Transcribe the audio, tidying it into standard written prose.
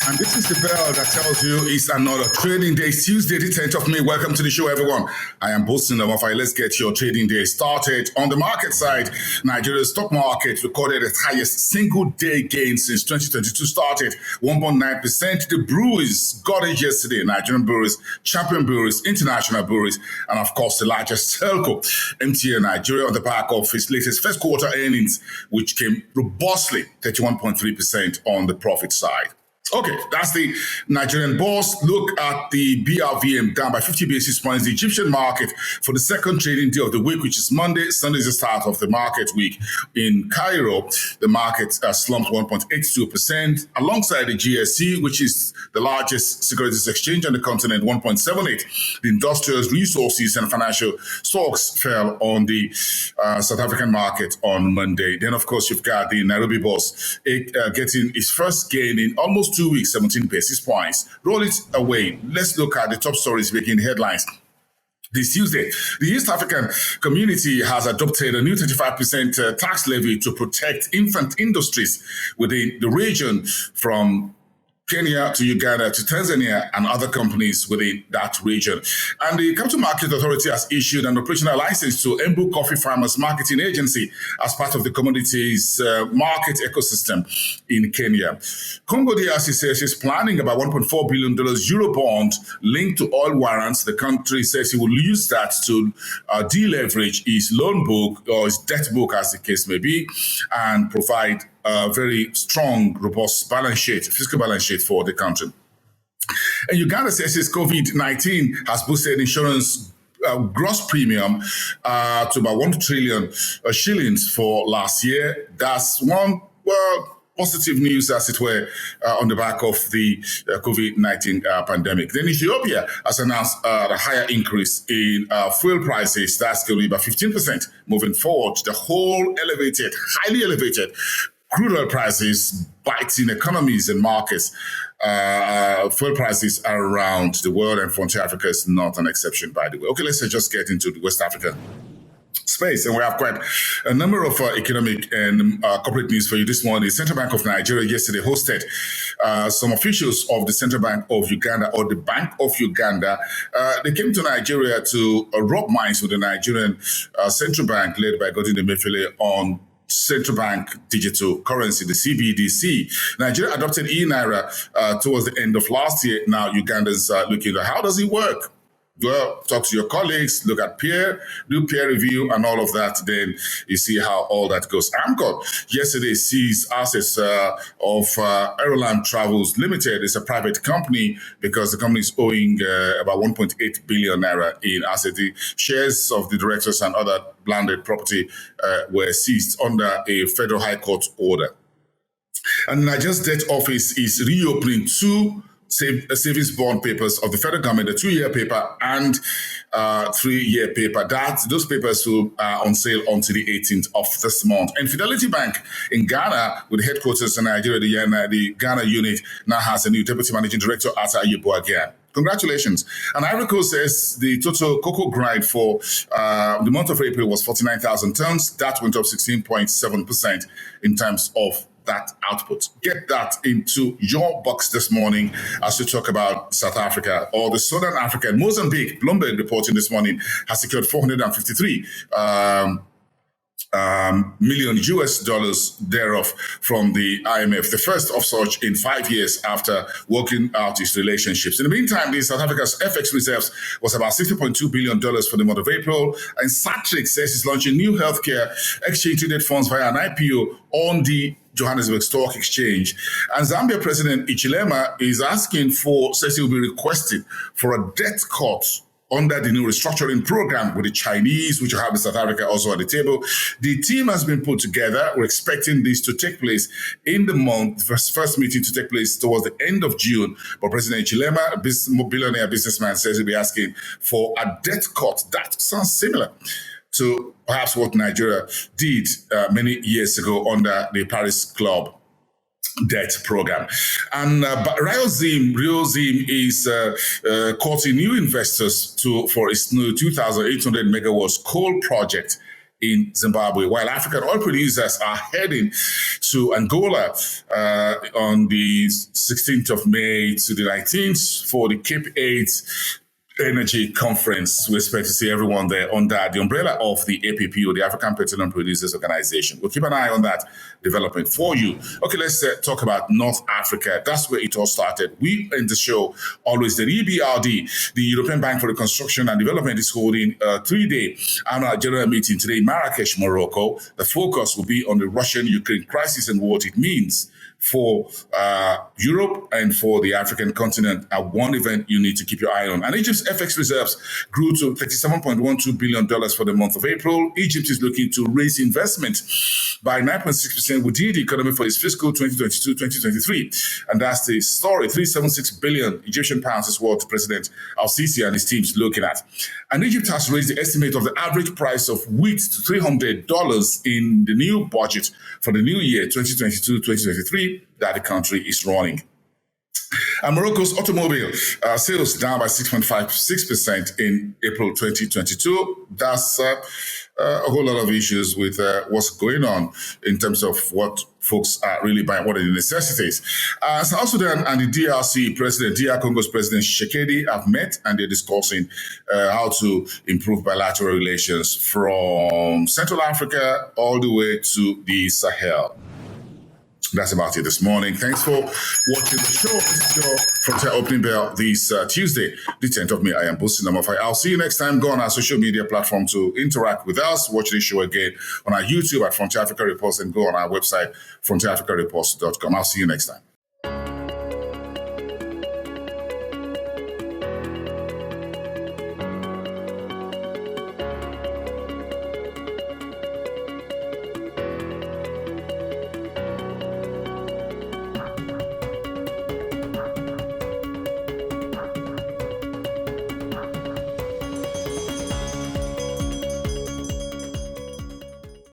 And this is the bell that tells you it's another trading day. It's Tuesday, the 10th of May. Welcome to the show, everyone. I am Bosin Omofai. Let's get your trading day started. On the market side, Nigeria's stock market recorded its highest single-day gain since 2022 started, 1.9%. The breweries got it yesterday. Nigerian breweries, champion breweries, international breweries, and of course, the largest telco, MTN Nigeria, on the back of its latest first quarter earnings, which came robustly 31.3% on the profit side. Okay, that's the Nigerian bourse. Look at the BRVM down by 50 basis points. The Egyptian market for the second trading day of the week, which is Monday. Sunday is the start of the market week in Cairo. The market slumped 1.82%, alongside the GSE, which is the largest securities exchange on the continent, 1.78. The industrials, resources, and financial stocks fell on the South African market on Monday. Then, of course, you've got the Nairobi bourse getting its first gain in almost 2 weeks, 17 basis points. Roll it away. Let's look at the top stories making headlines. This Tuesday, the East African community has adopted a new 35% tax levy to protect infant industries within the region, from Kenya to Uganda to Tanzania and other companies within that region. And the Capital Market Authority has issued an operational license to Embu Coffee Farmers Marketing Agency as part of the commodities market ecosystem in Kenya. Congo DRC says it's planning about $1.4 billion Eurobond linked to oil warrants. The country says it will use that to deleverage its loan book, or its debt book as the case may be, and provide a very strong, robust balance sheet, fiscal balance sheet for the country. And Uganda says its COVID-19 has boosted insurance gross premium to about 1 trillion shillings for last year. That's one, positive news, as it were, on the back of the COVID-19 pandemic. Then Ethiopia has announced a higher increase in fuel prices. That's going to be about 15% moving forward. The whole highly elevated crude oil prices biting economies and markets. Fuel prices around the world, and Frontier Africa is not an exception, by the way. Okay, let's just get into the West Africa space, and we have quite a number of economic and corporate news for you this morning. The Central Bank of Nigeria yesterday hosted some officials of the Central Bank of Uganda, or the Bank of Uganda. They came to Nigeria to rub minds with the Nigerian Central Bank, led by Godwin Emefiele, on central bank digital currency, the CBDC. Nigeria adopted e-Naira towards the end of last year. Now Ugandans are looking at how does it work? Well, talk to your colleagues, look at do peer review and all of that. Then you see how all that goes. Amcor yesterday seized assets of Aeroline Travels Limited. It's a private company because the company is owing about 1.8 billion naira in assets. The shares of the directors and other landed property were seized under a federal high court order. And Nigeria's debt office is reopening two savings bond papers of the federal government, a 2-year paper and 3-year paper. Those papers will on sale until the 18th of this month. And Fidelity Bank in Ghana, with headquarters in Nigeria, the Ghana unit now has a new deputy managing director, Gyan. Congratulations. And Ivory Coast says the total cocoa grind for the month of April was 49,000 tons. That went up 16.7% in terms of that output. Get that into your box this morning as we talk about South Africa, or the Southern Africa. Mozambique, Bloomberg reporting this morning, has secured 453 million US dollars thereof from the IMF, the first of such in 5 years after working out its relationships. In the meantime, the South Africa's FX reserves was about $60.2 billion for the month of April, and Satrix says it's launching new healthcare exchange-traded funds via an IPO on the Johannesburg Stock Exchange. And Zambia President Ichilema says he will be requesting for a debt cut under the new restructuring program with the Chinese, which will have South Africa also at the table. The team has been put together. We're expecting this to take place in the month, the first meeting to take place towards the end of June. But President Ichilema, a billionaire businessman, says he'll be asking for a debt cut. That sounds similar to perhaps what Nigeria did many years ago under the Paris Club debt program. And Rio Zim is courting new investors for its new 2,800 megawatts coal project in Zimbabwe, while African oil producers are heading to Angola on the 16th of May to the 19th for the Cape VIII Energy Conference. We expect to see everyone there under the umbrella of the APP, or the African Petroleum Producers Organization. We'll keep an eye on that development for you. Okay, let's talk about North Africa. That's where it all started. We in the show always the EBRD, the European Bank for Reconstruction and Development, is holding a 3-day annual general meeting today in Marrakech, Morocco. The focus will be on the Russian-Ukraine crisis and what it means for Europe and for the African continent. One event you need to keep your eye on. And Egypt's FX reserves grew to $37.12 billion for the month of April. Egypt is looking to raise investment by 9.6% within the economy for its fiscal 2022-2023. And that's the story. 376 billion Egyptian pounds is what President Al-Sisi and his team's looking at. And Egypt has raised the estimate of the average price of wheat to $300 in the new budget for the new year, 2022-2023, that the country is running. And Morocco's automobile sales down by 6.56% in April 2022. That's a whole lot of issues with what's going on in terms of what folks are really buying, what are the necessities. South Sudan and the DRC president, DR Congo's president Tshisekedi, have met and they're discussing how to improve bilateral relations from Central Africa all the way to the Sahel. That's about it this morning. Thanks for watching the show. This is your Frontier Opening Bell this Tuesday, the 10th of May. I am Boosting number 5. I'll see you next time. Go on our social media platform to interact with us. Watch this show again on our YouTube at Frontier Africa Reports and go on our website, frontierafricareports.com. I'll see you next time.